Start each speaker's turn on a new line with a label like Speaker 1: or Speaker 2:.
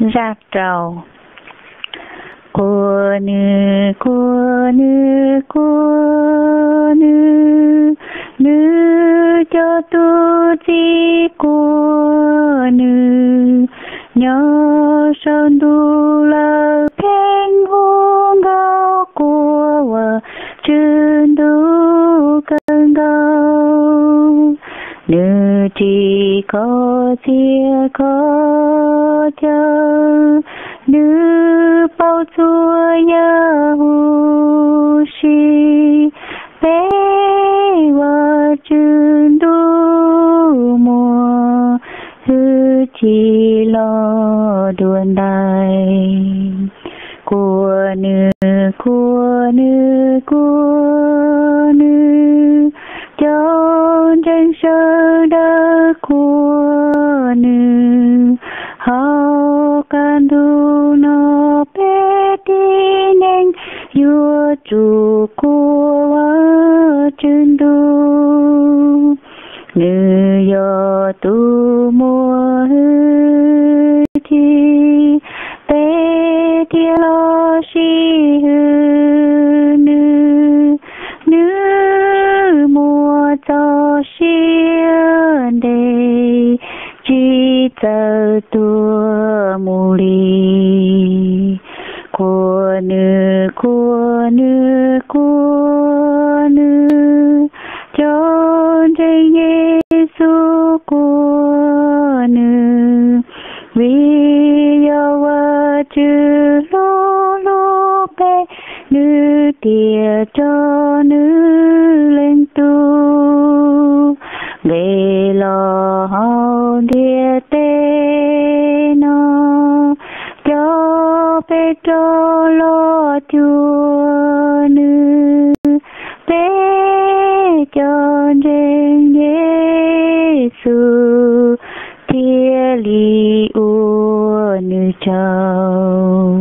Speaker 1: Rạc trầu. Cô nữ, cô nữ, cô nữ, nữ cho tu chi cô nữ, nhớ sơn tu lơ khen hôn gao cô vợ chân tu cơn gao. Nữ chỉ có chia có chờ, nữ bao chúa nhớ hù shi bé và chân tu mùa hư chỉ lo đuôn đài. Của nữ, của nữ, của nữ, cho trên sơ đơ của nữ, hao can du nó bé đi nên vua chủ của chân tu. Nữ do tu mùa hư chi bé tia lo si hư nữ, nữ mùa cho xiên đề chi tờ tua mù li. Của nữ, của nữ, của nữ, cho trên Giêsu của nữ, vì do vợ chữ lô lô bé nữ tìa cho nữ lên tu. Về lo hao địa tê nó cho bé cho lo chùa nữ, bé cho trên Giêsu tia li u nữ châu.